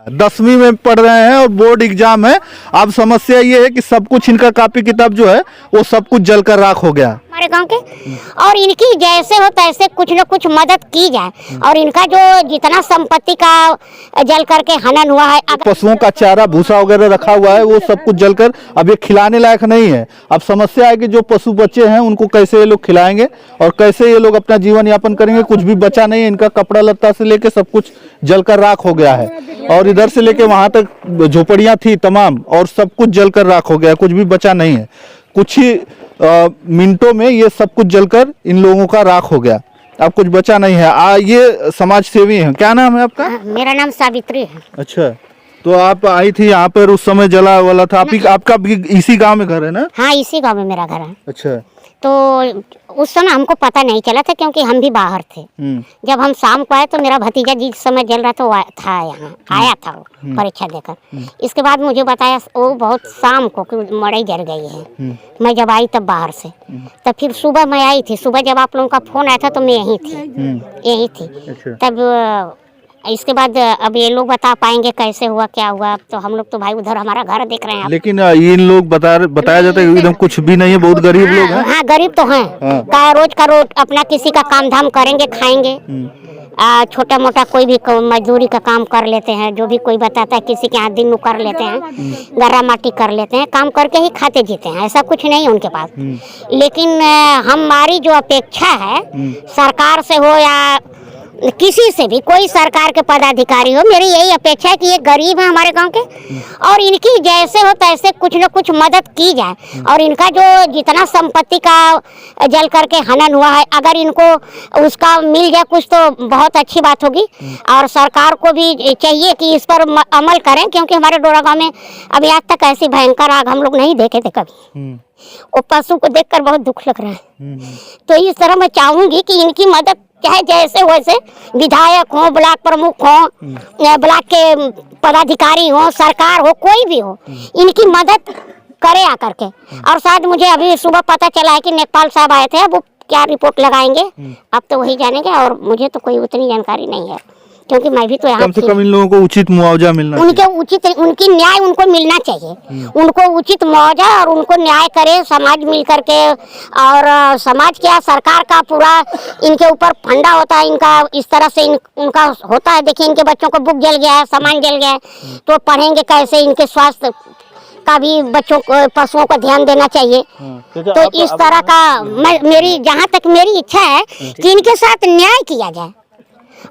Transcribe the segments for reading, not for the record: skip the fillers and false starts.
10वीं में पढ़ रहे हैं और बोर्ड एग्जाम है। अब समस्या ये है कि सब कुछ इनका कॉपी किताब जो है वो सब कुछ जलकर राख हो गया हमारे गांव के, और इनकी जैसे हो तैसे कुछ न कुछ मदद की जाए। और इनका जो जितना संपत्ति का जल करके हनन हुआ है, पशुओं का चारा भूसा वगैरह रखा हुआ है वो सब कुछ जलकर अब ये खिलाने लायक नहीं है। अब समस्या है कि जो पशु बच्चे हैं उनको कैसे ये लोग खिलाएंगे और कैसे ये लोग अपना जीवन यापन करेंगे। कुछ भी बचा नहीं है, इनका कपड़ा लत्ता से लेके सब कुछ जलकर राख हो गया है। और इधर से लेके वहां तक झोपड़ियां थी तमाम, और सब कुछ जलकर राख हो गया, कुछ भी बचा नहीं है। कुछ ही मिनटों में ये सब कुछ जलकर इन लोगों का राख हो गया, अब कुछ बचा नहीं है। ये समाज सेवी हैं। क्या नाम है आपका? मेरा नाम सावित्री है। अच्छा, तो आप आई थी यहाँ पर उस समय जला वाला था? आपका भी इसी गांव में घर है ना? हाँ, इसी गांव में मेरा घर है। अच्छा, तो उस समय हमको पता नहीं चला था क्योंकि हम भी बाहर थे। जब हम शाम को आए तो मेरा भतीजा जिस समय जल रहा था वो था, यहाँ आया था वो परीक्षा देकर। इसके बाद मुझे बताया वो बहुत शाम को मड़ई जल गई है। मैं जब आई तब बाहर से, तब फिर सुबह मैं आई थी। सुबह जब आप लोगों का फोन आया था तो मैं यही थी। अच्छा। तब इसके बाद अब ये लोग बता पाएंगे कैसे हुआ क्या हुआ। तो हम लोग तो भाई उधर हमारा घर देख रहे हैं। लेकिन इन लोग बताया जाता है एकदम कुछ भी नहीं है, बहुत गरीब लोग हैं। हाँ, गरीब तो हैं। का रोज अपना किसी का काम धाम करेंगे, खाएंगे। छोटा मोटा कोई भी मजदूरी का काम कर लेते हैं, जो भी कोई बताता है किसी के यहाँ दिन कर लेते हैं, गर्रा माटी कर लेते हैं, काम करके ही खाते जीते हैं। ऐसा कुछ नहीं है उनके पास। लेकिन हमारी जो अपेक्षा है सरकार से हो या किसी से भी, कोई सरकार के पदाधिकारी हो, मेरी यही अपेक्षा है कि ये गरीब है हमारे गांव के और इनकी जैसे हो तैसे कुछ न कुछ मदद की जाए। और इनका जो जितना संपत्ति का जल करके हनन हुआ है, अगर इनको उसका मिल जाए कुछ तो बहुत अच्छी बात होगी। और सरकार को भी चाहिए कि इस पर अमल करें, क्योंकि हमारे डोरा गाँव में अभी आज तक ऐसी भयंकर आग हम लोग नहीं देखे थे कभी। वो पशु को देखकर बहुत दुख लग रहा है। तो इस तरह मैं चाहूंगी कि इनकी मदद चाहे जैसे वैसे विधायक हो, ब्लॉक प्रमुख हो, ब्लॉक के पदाधिकारी हो, सरकार हो, कोई भी हो, इनकी मदद करे आकर के। और शायद मुझे अभी सुबह पता चला है कि नेपाल साहब आए थे, अब वो क्या रिपोर्ट लगाएंगे अब तो वही जानेंगे। और मुझे तो कोई उतनी जानकारी नहीं है क्योंकि मैं भी तो यहाँ कम से कम इन लोगों को उचित मुआवजा मिलना चाहिए। उनकी न्याय उनको मिलना चाहिए। उनको उचित मुआवजा और उनको न्याय करे समाज मिल करके। और समाज क्या, सरकार का पूरा इनके ऊपर फंडा होता है। इनका इस तरह से उनका होता है। देखिए इनके बच्चों को बुक जल गया है, सामान जल गया है, तो पढ़ेंगे कैसे? इनके स्वास्थ्य का भी बच्चों को, पशुओं को ध्यान देना चाहिए। तो इस तरह का मेरी जहाँ तक मेरी इच्छा है कि इनके साथ न्याय किया जाए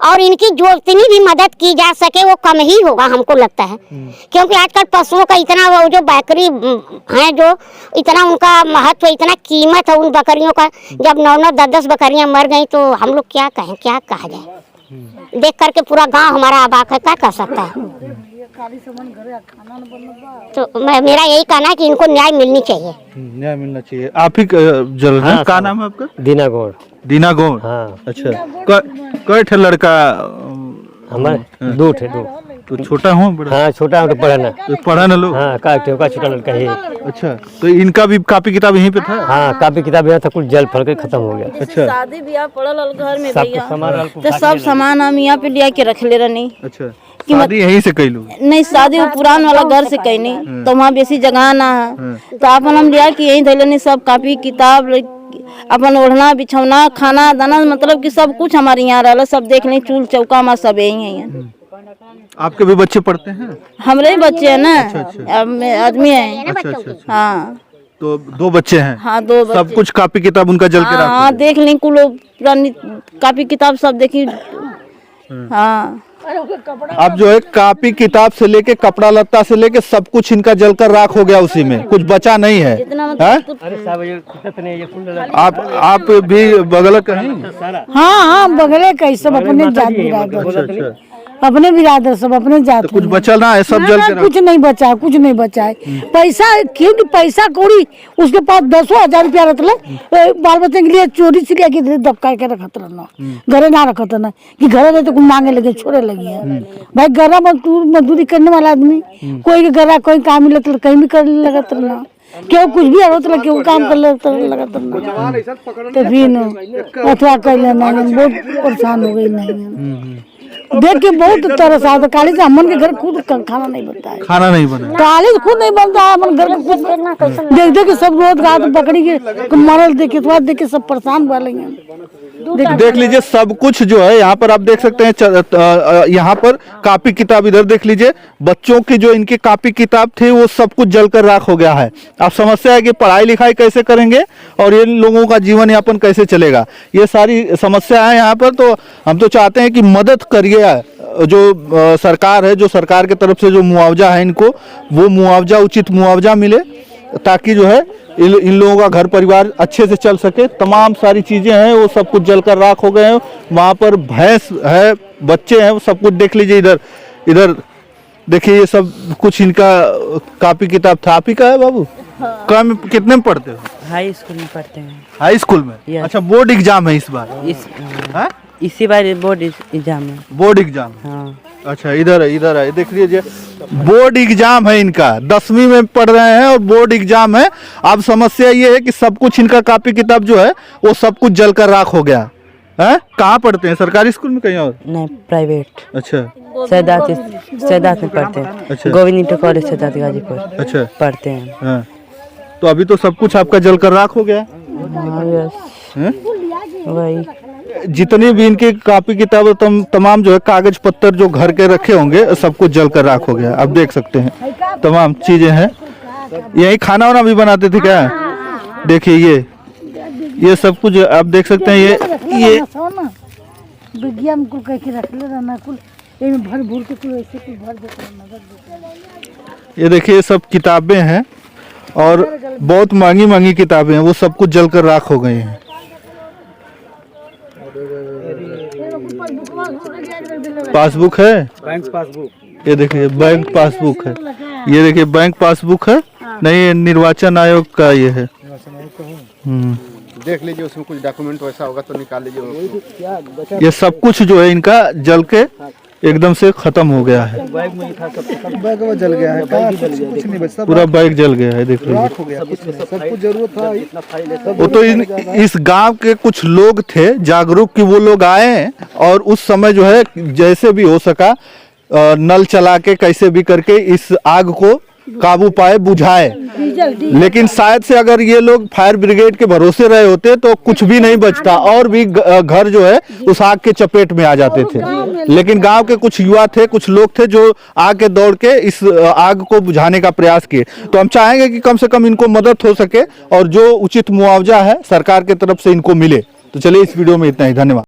और इनकी जो इतनी भी मदद की जा सके वो कम ही होगा हमको लगता है। क्योंकि आजकल पशुओं का इतना, वो जो बकरी हैं जो इतना उनका महत्व, इतना कीमत है उन बकरियों का। जब 9-9, 10-10 बकरियां मर गई तो हम लोग क्या कहें, क्या कहा जाए? देख करके पूरा गांव हमारा अबाक है, क्या कर सकता है? तो मेरा यही कहना है कि इनको न्याय मिलनी चाहिए। न्याय मिलना चाहिए। आप ही जल रहे हैं? क्या नाम है आपका? दीना गौड़। दीना गौड़। हाँ। अच्छा, कई ठे लड़का? हमारे दो ठे। तो छोटा हो? हाँ, छोटा तो पढ़ा ना। तो पढ़ा ना लोग? हाँ, का छोटा लड़का है। अच्छा, तो इनका भी कॉपी किताब यहीं पे था? हाँ, कॉपी किताब यहाँ था, कुछ जल फल के खत्म हो गया। अच्छा, शादी ब्याह पड़ल घर में सब भैया, सामान तो सब सामान हम यहाँ पे लिया के रख ले रहे। अच्छा, शादी यहीं से कई लोग? नहीं, शादी वो पुरान वाला घर से कहीं नहीं, तो वहाँ बेसी जगह ना है, तो अपन हम लिया कि यहीं धैले। सब कॉपी किताब, अपन ओढ़ना बिछौना, खाना दाना, मतलब कि सब कुछ हमारे यहाँ रहा। सब देख लें, चूल चौका हमारा सब यही है। आपके भी बच्चे पढ़ते हैं? हमारे ही बच्चे हैं ना। अच्छा। आदमी है। अच्छा। हाँ, तो 2 बच्चे हैं? हाँ, 2 बच्चे। सब कुछ कॉपी किताब उनका जल के रखा? हाँ, देख लें, कुल पुरानी कॉपी किताब सब देखी। हाँ, अब जो है कॉपी किताब से लेके कपड़ा लत्ता से लेके सब कुछ इनका जलकर राख हो गया, उसी में कुछ बचा नहीं है। आप भी बगल कहीं? हाँ, बगले का सब अपने जात बिरादर, अपने बिरादर सब अपने जात। तो कुछ बचा ना है, सब जल के कुछ नहीं बचा है, कुछ नहीं बचा है। पैसा, क्योंकि पैसा कौड़ी उसके पास 10,000 रुपया रखले, बाल बच्चे के लिए चोरी से लेके दबका के रखत रहना, घरे ना रखत ना कि घरे रहे तो कुछ मांगे लगे, छोड़े लगी है। भाई घरा मजदूरी करने वाला आदमी, कोई के घरा कोई काम मिले तो कहीं भी कर लगत रहना, क्यों कुछ भी होता है, क्यों काम कर लगता तो फिर अथवा कर लेना। बहुत परेशान हो गई। नहीं देख के बहुत तरस आता। काली से हमन के घर खुद खाना नहीं बनता है, खाना नहीं बना। काली से खुद नहीं बनता है हमन घर के खुद। देख देख के सब रोज गात पकड़ी के मरल देख के तो देख के सब परेशान वाले हैं। देख लीजिए सब कुछ जो है यहाँ पर आप देख सकते हैं। यहाँ पर कापी किताब, इधर देख लीजिए बच्चों की जो इनकी कापी किताब थी वो सब कुछ जलकर राख हो गया है। अब समस्या है कि पढ़ाई लिखाई कैसे करेंगे और इन लोगों का जीवन यापन कैसे चलेगा, ये सारी समस्या है यहाँ पर। तो हम तो चाहते हैं कि मदद करिए, जो सरकार है, जो सरकार की तरफ से जो मुआवजा है इनको, वो मुआवजा उचित मुआवजा मिले ताकि जो है इन लोगों का घर परिवार अच्छे से चल सके। तमाम सारी चीज़ें हैं वो सब कुछ जलकर राख हो गए हैं। वहाँ पर भैंस है, बच्चे हैं, वो सब कुछ देख लीजिए। इधर इधर देखिए ये सब कुछ इनका कापी किताब था। आप ही का है बाबू? कम कितने में पढ़ते हो? हाई स्कूल में पढ़ते हैं। हाई स्कूल में? Yes. अच्छा, बोर्ड एग्जाम है इस बार? हाँ? इसी बार बोर्ड एग्जाम है। Board exam? हाँ। अच्छा, इधर है देख लीजिए बोर्ड एग्जाम है इनका। 10वीं में पढ़ रहे हैं और बोर्ड एग्जाम है। अब समस्या ये है कि सब कुछ इनका कापी किताब जो है वो सब कुछ जलकर राख हो गया है। कहाँ पढ़ते हैं? सरकारी स्कूल में कहीं और? नहीं, प्राइवेट। अच्छा, सैदात में पढ़ते हैं। अच्छा। गोविंद इंटर कॉलेज सैदात गाजीपुर अच्छा पढ़ते हैं। हाँ। तो अभी तो सब कुछ आपका जलकर राख हो गया हाँ, यस। है? वही जितनी भी इनकी कापी किताब तमाम जो है कागज पत्तर जो घर के रखे होंगे सब कुछ जलकर राख हो गया। आप देख सकते हैं तमाम चीजें हैं। यही खाना वाना भी बनाते थे क्या? देखिए ये सब कुछ आप देख सकते हैं। ये विज्ञान को कह के रख ले रहना कुल एमे भर भूर के कुल ऐसे कुल भर देते नजर। ये देखिए ये सब किताबें हैं और बहुत महंगी महंगी किताबें हैं, वो सब कुछ जलकर राख हो गई हैं। पासबुक है, बैंक पासबुक। ये देखिए बैंक पासबुक है। ये देखिए बैंक पासबुक है। नहीं, ये निर्वाचन आयोग का ये है। देख लीजिए, उसमें कुछ डॉक्यूमेंट वैसा होगा तो निकाल लीजिए। ये सब कुछ जो है इनका जल के एकदम से खत्म हो गया है। बैग में जल गया है, कुछ नहीं बचा, पूरा बैग जल गया है। देख लीजिए सब कुछ जरूरत था। वो तो इस गांव के कुछ लोग थे जागरूक कि वो लोग आए और उस समय जो है जैसे भी हो सका नल चला के कैसे भी करके इस आग को काबू पाए, बुझाए। लेकिन शायद से अगर ये लोग फायर ब्रिगेड के भरोसे रहे होते तो कुछ भी नहीं बचता और भी घर जो है उस आग के चपेट में आ जाते थे। लेकिन गांव के कुछ युवा थे, कुछ लोग थे जो आगे दौड़ के इस आग को बुझाने का प्रयास किए। तो हम चाहेंगे कि कम से कम इनको मदद हो सके और जो उचित मुआवजा है सरकार की तरफ से इनको मिले। तो चलिए इस वीडियो में इतना ही, धन्यवाद।